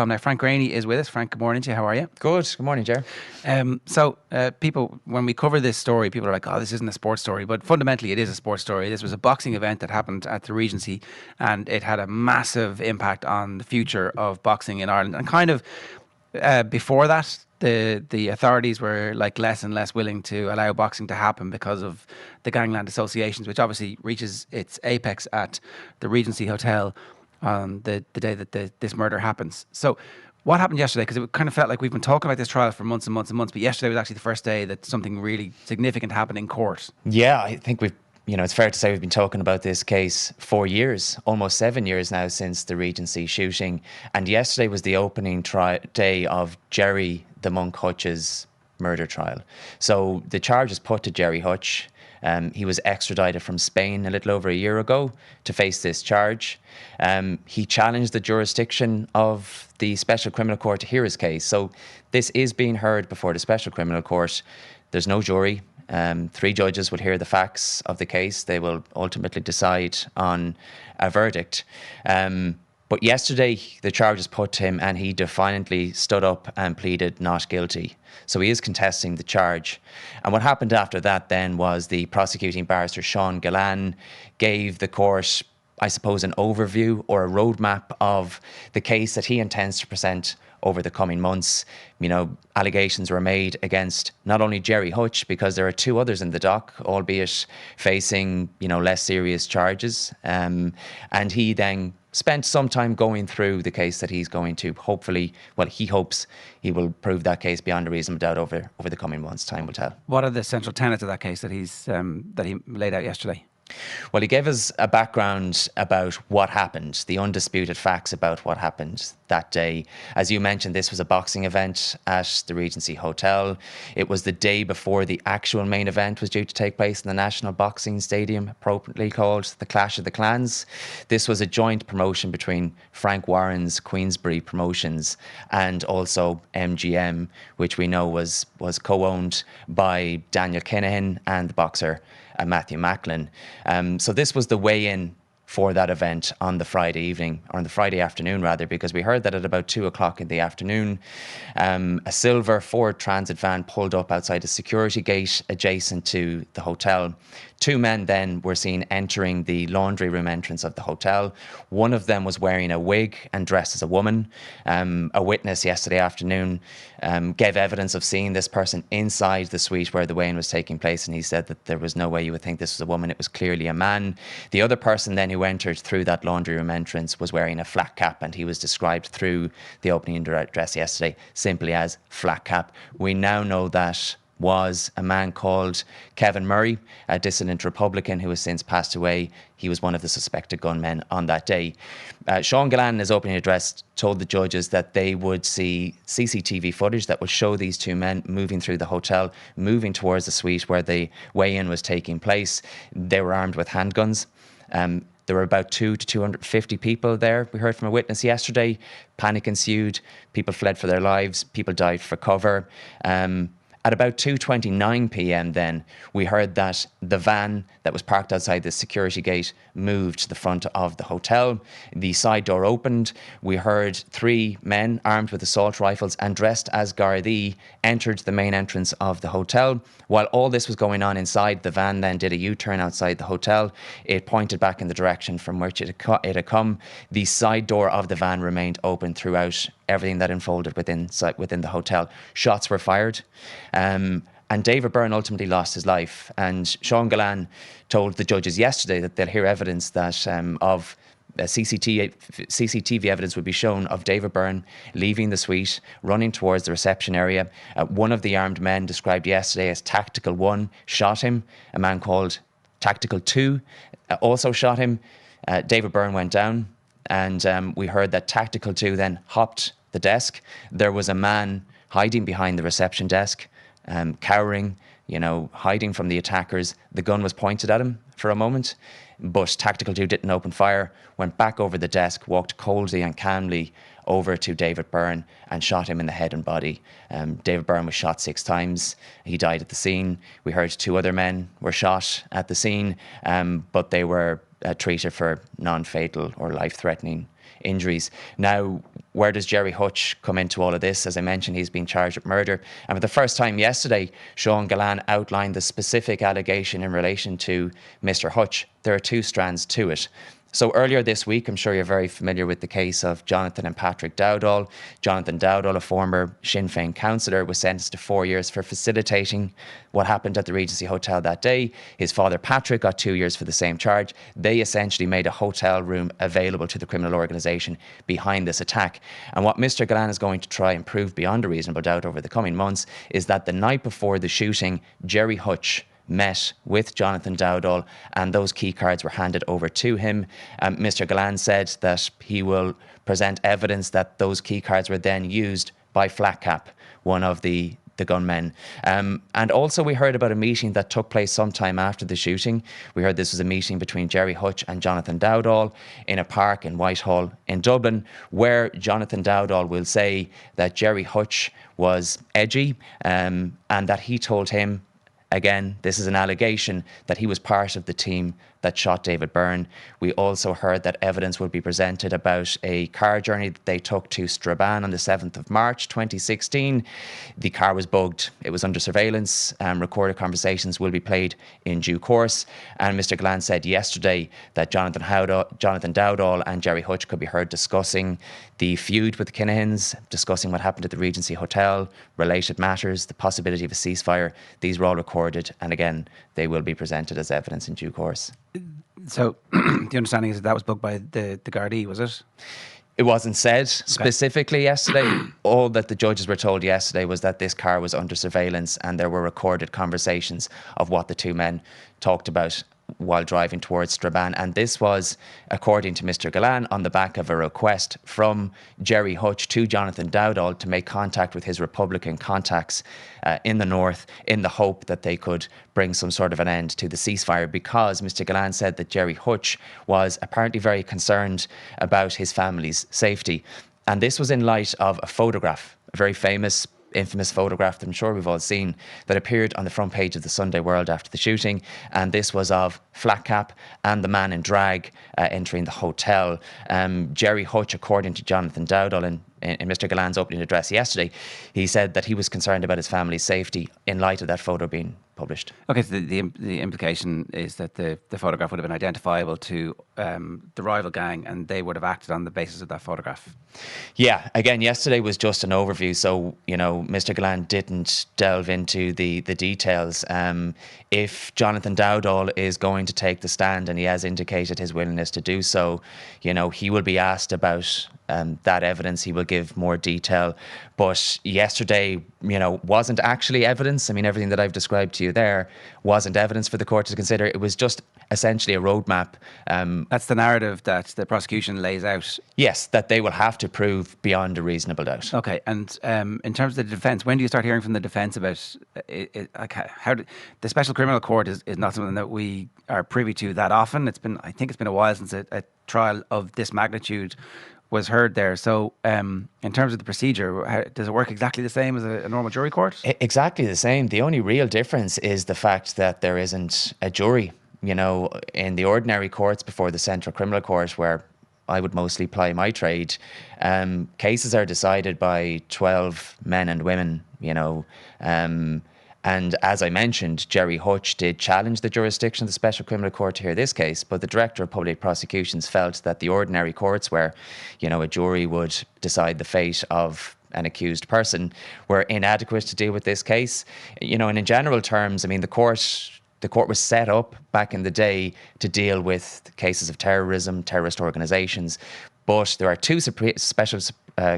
Now, Frank Greaney is with us. Frank, good morning to you. How are you? Good morning, Ger. People, when we cover this story, people are like, oh, this isn't a sports story. But fundamentally, it is a sports story. This was a boxing event that happened at the Regency, and it had a massive impact on the future of boxing in Ireland. And kind of before that, the authorities were like less and less willing to allow boxing to happen because of the gangland associations, which obviously reaches its apex at the Regency Hotel on the day that this murder happens. So what happened yesterday? Because it kind of felt like we've been talking about this trial for months and months and months, but yesterday was actually the first day that something really significant happened in court. Yeah, I think it's fair to say we've been talking about this case for years, almost 7 years now since the Regency shooting. And yesterday was the opening day of Gerry The Monk Hutch's murder trial. So the charge is put to Gerry Hutch. He was extradited from Spain a little over a year ago to face this charge. He challenged the jurisdiction of the Special Criminal Court to hear his case. So this is being heard before the Special Criminal Court. There's no jury. 3 judges will hear the facts of the case. They will ultimately decide on a verdict. But yesterday, the charge was put to him and he defiantly stood up and pleaded not guilty. So he is contesting the charge. And what happened after that then was the prosecuting barrister, Sean Gillan, gave the court, I suppose, an overview or a roadmap of the case that he intends to present over the coming months. Allegations were made against not only Gerry Hutch, because there are 2 others in the dock, albeit facing, less serious charges. And he then spent some time going through the case that he's going to he hopes he will prove that case beyond a reasonable doubt over the coming months. Time will tell. What are the central tenets of that case that he laid out yesterday? Well, he gave us a background about what happened, the undisputed facts about what happened that day. As you mentioned, this was a boxing event at the Regency Hotel. It was the day before the actual main event was due to take place in the National Boxing Stadium, appropriately called the Clash of the Clans. This was a joint promotion between Frank Warren's Queensberry Promotions and also MGM, which we know was co-owned by Daniel Kinahan and the boxer Matthew Macklin. So this was the weigh-in for that event on the Friday evening, or on the Friday afternoon rather, because we heard that at about 2:00 in the afternoon, a silver Ford Transit van pulled up outside a security gate adjacent to the hotel. 2 men then were seen entering the laundry room entrance of the hotel. One of them was wearing a wig and dressed as a woman. A witness yesterday afternoon gave evidence of seeing this person inside the suite where the weigh-in was taking place, and he said that there was no way you would think this was a woman. It was clearly a man. The other person then who entered through that laundry room entrance was wearing a flat cap, and he was described through the opening address yesterday simply as flat cap. We now know that was a man called Kevin Murray, a dissident Republican who has since passed away. He was one of the suspected gunmen on that day. Sean Gillan, in his opening address, told the judges that they would see CCTV footage that would show these 2 men moving through the hotel, moving towards the suite where the weigh-in was taking place. They were armed with handguns. There were about 200 to 250 people there. We heard from a witness yesterday. Panic ensued. People fled for their lives. People dived for cover. At about 2:29 p.m. then, we heard that the van that was parked outside the security gate moved to the front of the hotel. The side door opened. We heard 3 men armed with assault rifles and dressed as Gardaí entered the main entrance of the hotel. While all this was going on inside, the van then did a U-turn outside the hotel. It pointed back in the direction from which it had come. The side door of the van remained open throughout everything that unfolded within the hotel. Shots were fired. And David Byrne ultimately lost his life. And Sean Gillan told the judges yesterday that they'll hear evidence that of CCTV evidence would be shown of David Byrne leaving the suite, running towards the reception area. One of the armed men described yesterday as Tactical 1 shot him. A man called Tactical 2 also shot him. David Byrne went down, and we heard that Tactical 2 then hopped the desk. There was a man hiding behind the reception desk, cowering, hiding from the attackers. The gun was pointed at him for a moment, but Tactical 2 didn't open fire, went back over the desk, walked coldly and calmly over to David Byrne and shot him in the head and body. David Byrne was shot 6 times. He died at the scene. We heard 2 other men were shot at the scene, but they were treated for non-fatal or life-threatening injuries. Now, where does Gerry Hutch come into all of this? As I mentioned, he's been charged with murder. And for the first time yesterday, Sean Gillane outlined the specific allegation in relation to Mr. Hutch. There are two strands to it. So earlier this week, I'm sure you're very familiar with the case of Jonathan and Patrick Dowdall. Jonathan Dowdall, a former Sinn Féin councillor, was sentenced to 4 years for facilitating what happened at the Regency Hotel that day. His father, Patrick, got 2 years for the same charge. They essentially made a hotel room available to the criminal organisation behind this attack. And what Mr. Gillane is going to try and prove beyond a reasonable doubt over the coming months is that the night before the shooting, Gerry Hutch met with Jonathan Dowdall and those key cards were handed over to him. Mr. Gillane said that he will present evidence that those key cards were then used by Flat Cap, one of the gunmen. And also we heard about a meeting that took place sometime after the shooting. We heard this was a meeting between Gerry Hutch and Jonathan Dowdall in a park in Whitehall in Dublin, where Jonathan Dowdall will say that Gerry Hutch was edgy and that he told him, again, this is an allegation, that he was part of the team that shot David Byrne. We also heard that evidence would be presented about a car journey that they took to Strabane on the 7th of March 2016. The car was bugged. It was under surveillance. Recorded conversations will be played in due course. And Mr. Gillane said yesterday that Jonathan Dowdall and Gerry Hutch could be heard discussing the feud with the Kinahans, discussing what happened at the Regency Hotel, related matters, the possibility of a ceasefire. These were all recorded, and again, they will be presented as evidence in due course. So the understanding is that was booked by the Gardaí, was it? It wasn't said specifically yesterday. All that the judges were told yesterday was that this car was under surveillance and there were recorded conversations of what the two men talked about while driving towards Strabane. And this was, according to Mr. Gillane, on the back of a request from Gerry Hutch to Jonathan Dowdall to make contact with his Republican contacts in the north in the hope that they could bring some sort of an end to the ceasefire, because Mr. Gillane said that Gerry Hutch was apparently very concerned about his family's safety. And this was in light of a photograph, a very infamous photograph that I'm sure we've all seen, that appeared on the front page of the Sunday World after the shooting. And this was of Flat Cap and the man in drag entering the hotel. Gerry Hutch, according to Jonathan Dowdall in Mr. Gillane's opening address yesterday, he said that he was concerned about his family's safety in light of that photo being published. Okay, so the implication is that the photograph would have been identifiable to the rival gang and they would have acted on the basis of that photograph. Yeah, again, yesterday was just an overview, so, Mr. Gillane didn't delve into the details. If Jonathan Dowdall is going to take the stand, and he has indicated his willingness to do so, he will be asked about that evidence. He will give more detail. But yesterday, wasn't actually evidence. I mean, everything that I've described to you there wasn't evidence for the court to consider. It was just essentially a roadmap. That's the narrative that the prosecution lays out. Yes, that they will have to prove beyond a reasonable doubt. Okay, and in terms of the defence, when do you start hearing from the defence about how the Special Criminal Court is not something that we are privy to that often. I think it's been a while since a trial of this magnitude was heard there. So in terms of the procedure, does it work exactly the same as a normal jury court? Exactly the same. The only real difference is the fact that there isn't a jury. In the ordinary courts before the Central Criminal Court, where I would mostly ply my trade, cases are decided by 12 men and women, and as I mentioned, Gerry Hutch did challenge the jurisdiction of the Special Criminal Court to hear this case, but the Director of Public Prosecutions felt that the ordinary courts where, a jury would decide the fate of an accused person were inadequate to deal with this case. And in general terms, I mean, the court was set up back in the day to deal with cases of terrorism, terrorist organisations, but there are two special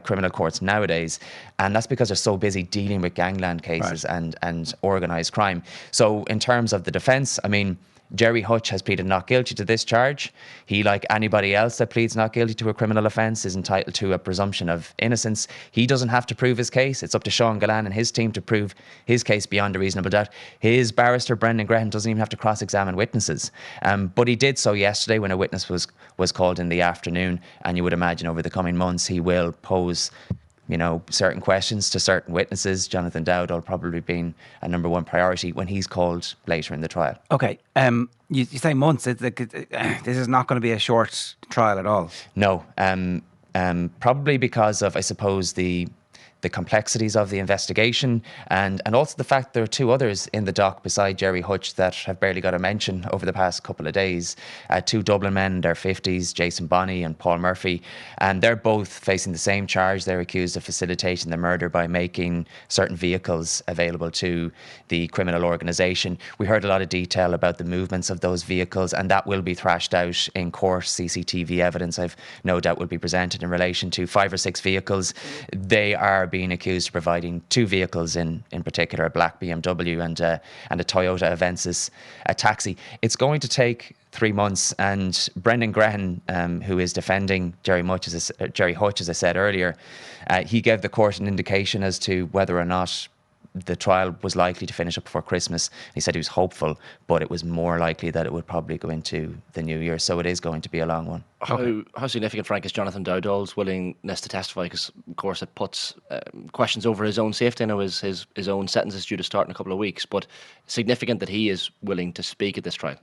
criminal courts nowadays, and that's because they're so busy dealing with gangland cases and organised crime. So in terms of the defence, I mean, Gerry Hutch has pleaded not guilty to this charge. He, like anybody else that pleads not guilty to a criminal offence, is entitled to a presumption of innocence. He doesn't have to prove his case. It's up to Sean Gillane and his team to prove his case beyond a reasonable doubt. His barrister, Brendan Grehan, doesn't even have to cross-examine witnesses. But he did so yesterday when a witness was called in the afternoon, and you would imagine over the coming months he will pose certain questions to certain witnesses, Jonathan Dowdall probably being a number one priority when he's called later in the trial. Okay. You say months. This is not going to be a short trial at all. No. Probably because of, I suppose, the complexities of the investigation and also the fact there are two others in the dock beside Gerry Hutch that have barely got a mention over the past couple of days. Two Dublin men in their 50s, Jason Bonney and Paul Murphy, and they're both facing the same charge. They're accused of facilitating the murder by making certain vehicles available to the criminal organisation. We heard a lot of detail about the movements of those vehicles, and that will be thrashed out in court. CCTV evidence, I've no doubt, will be presented in relation to 5 or 6 vehicles. They are being accused of providing 2 vehicles in particular, a black BMW and a Toyota Avensis, a taxi. It's going to take 3 months, and Brendan Grehan, who is defending Gerry Hutch, as I said earlier, he gave the court an indication as to whether or not the trial was likely to finish up before Christmas. He said he was hopeful, but it was more likely that it would probably go into the new year. So it is going to be a long one. How significant, Frank, is Jonathan Dowdall's willingness to testify? Because, of course, it puts questions over his own safety. I know his own sentence is due to start in a couple of weeks, but significant that he is willing to speak at this trial.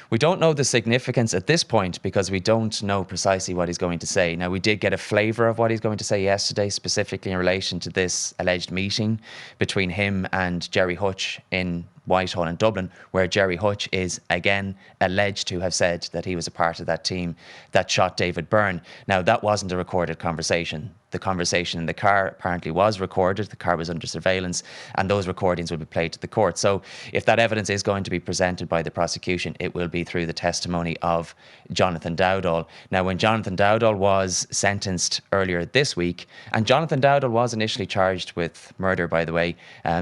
We don't know the significance at this point because we don't know precisely what he's going to say. Now, we did get a flavour of what he's going to say yesterday, specifically in relation to this alleged meeting between him and Gerry Hutch in Whitehall in Dublin, where Gerry Hutch is again alleged to have said that he was a part of that team that shot David Byrne. Now, that wasn't a recorded conversation. The conversation in the car apparently was recorded. The car was under surveillance, and those recordings will be played to the court. So if that evidence is going to be presented by the prosecution, it will be through the testimony of Jonathan Dowdall. Now, when Jonathan Dowdall was sentenced earlier this week, and Jonathan Dowdall was initially charged with murder, by the way,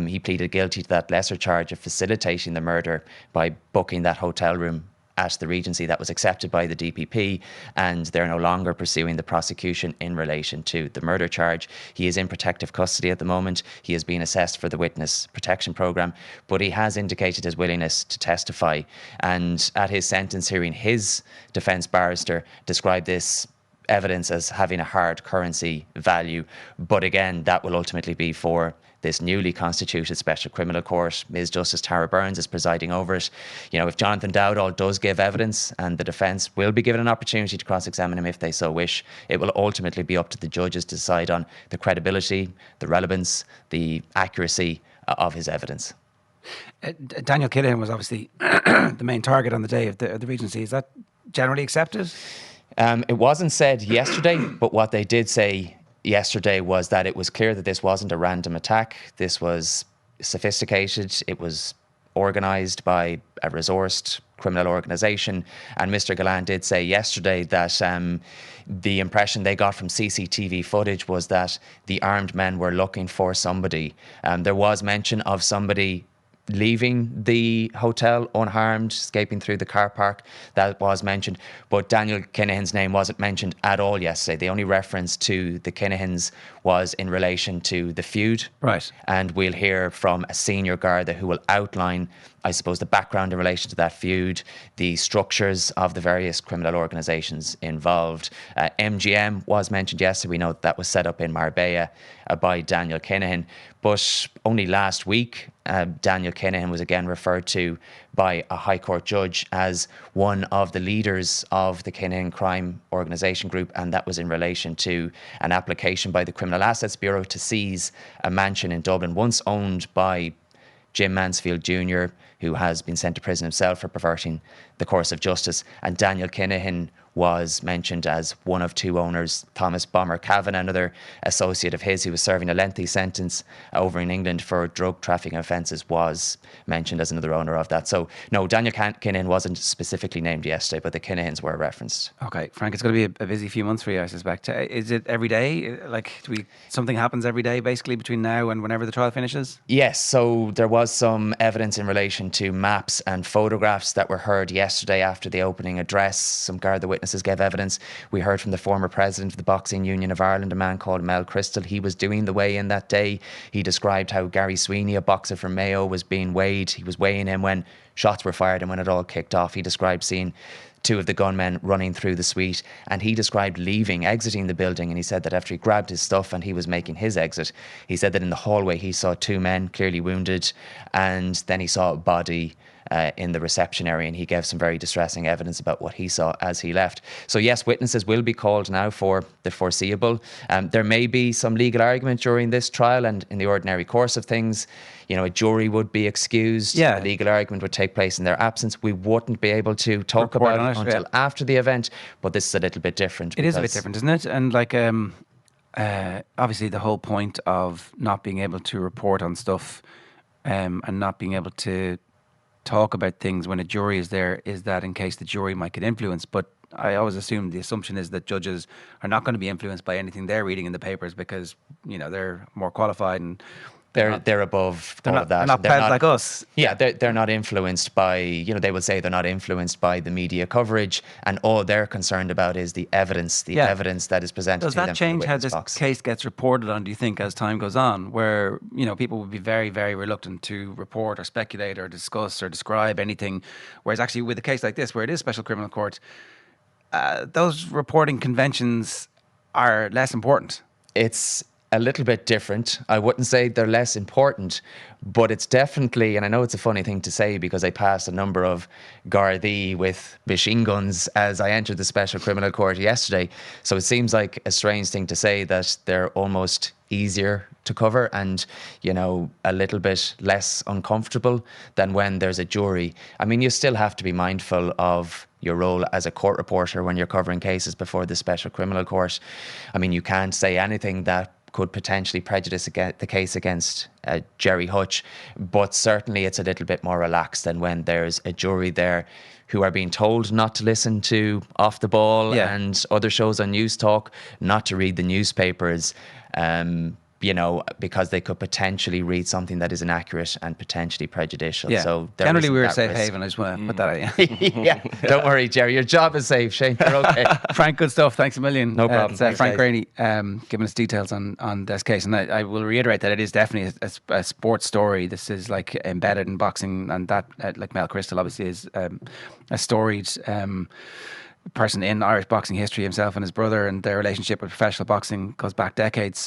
he pleaded guilty to that lesser charge of facilitating the murder by booking that hotel room at the Regency. That was accepted by the DPP, and they're no longer pursuing the prosecution in relation to the murder charge. He is in protective custody at the moment. He is being assessed for the witness protection programme, but he has indicated his willingness to testify. And at his sentence hearing, his defence barrister described this evidence as having a hard currency value. But again, that will ultimately be for this newly constituted Special Criminal Court. Ms. Justice Tara Burns is presiding over it. If Jonathan Dowdall does give evidence, and the defence will be given an opportunity to cross-examine him if they so wish, it will ultimately be up to the judges to decide on the credibility, the relevance, the accuracy of his evidence. Daniel Kinahan was obviously the main target on the day of the Regency. Is that generally accepted? It wasn't said yesterday, but what they did say yesterday was that it was clear that this wasn't a random attack. This was sophisticated. It was organised by a resourced criminal organisation. And Mr. Gallant did say yesterday that the impression they got from CCTV footage was that the armed men were looking for somebody. There was mention of somebody leaving the hotel unharmed, escaping through the car park. That was mentioned, but Daniel Kinahan's name wasn't mentioned at all yesterday. The only reference to the Kinahans was in relation to the feud. Right. And we'll hear from a senior Garda who will outline, I suppose, the background in relation to that feud, the structures of the various criminal organisations involved. MGM was mentioned yesterday. We know that was set up in Marbella by Daniel Kinahan. But only last week, Daniel Kinahan was again referred to by a High Court judge as one of the leaders of the Kinahan crime organisation group, and that was in relation to an application by the Criminal Assets Bureau to seize a mansion in Dublin, once owned by Jim Mansfield Jr., who has been sent to prison himself for perverting the course of justice. And Daniel Kinahan was mentioned as one of 2 owners. Thomas Bomber Kavanagh, another associate of his who was serving a lengthy sentence over in England for drug trafficking offences, was mentioned as another owner of that. So no, Daniel Kinahan wasn't specifically named yesterday, but the Kinahans were referenced. Okay, Frank, it's going to be a busy few months for you, I suspect. Is it every day? Something happens every day, basically, between now and whenever the trial finishes? Yes, so there was some evidence in relation to maps and photographs that were heard yesterday after the opening address. Some Garda witnesses gave evidence. We heard from the former president of the Boxing Union of Ireland, a man called Mel Crystal. He was doing the weigh-in that day. He described how Gary Sweeney, a boxer from Mayo, was being weighed. He was weighing him when shots were fired and when it all kicked off. He described seeing two of the gunmen running through the suite, and he described exiting the building, and he said that after he grabbed his stuff and he was making his exit, he said that in the hallway he saw two men clearly wounded, and then he saw a body in the reception area, and he gave some very distressing evidence about what he saw as he left. So yes, witnesses will be called now for the foreseeable. There may be some legal argument during this trial, and in the ordinary course of things, a jury would be excused. Yeah. A legal argument would take place in their absence. We wouldn't be able to talk Report about on it it, until after the event, but this is a little bit different. It is a bit different, isn't it? And obviously the whole point of not being able to report on stuff and not being able to talk about things when a jury is there is that in case the jury might get influenced. But I always assume the assumption is that judges are not going to be influenced by anything they're reading in the papers because, they're more qualified and they're above all of that. They're not proud like us. Yeah, they're not influenced by, they would say they're not influenced by the media coverage, and all they're concerned about is the evidence that is presented Does to them. that change how this box. case gets reported on, do you think, as time goes on, where, people would be very, very reluctant to report or speculate or discuss or describe anything, whereas actually with a case like this, where it is special criminal court, those reporting conventions are less important? It's a little bit different. I wouldn't say they're less important, but it's definitely, and I know it's a funny thing to say because I passed a number of Gardaí with machine guns as I entered the Special Criminal Court yesterday. So it seems like a strange thing to say that they're almost easier to cover and, a little bit less uncomfortable than when there's a jury. I mean, you still have to be mindful of your role as a court reporter when you're covering cases before the Special Criminal Court. I mean, you can't say anything that could potentially prejudice the case against Gerry Hutch, but certainly it's a little bit more relaxed than when there's a jury there who are being told not to listen to Off the Ball and other shows on Newstalk, not to read the newspapers, because they could potentially read something that is inaccurate and potentially prejudicial. Yeah. So generally we're a that safe risk. haven. I just want to put that out. Yeah, don't worry, Gerry. Your job is safe, Shane. You're okay. Frank, good stuff. Thanks a million. No problem. It's, Thanks, Frank guys. Greaney giving us details on this case. And I will reiterate that it is definitely a sports story. This is like embedded in boxing, and that, like Mel Crystal, obviously is a storied person in Irish boxing history himself and his brother, and their relationship with professional boxing goes back decades.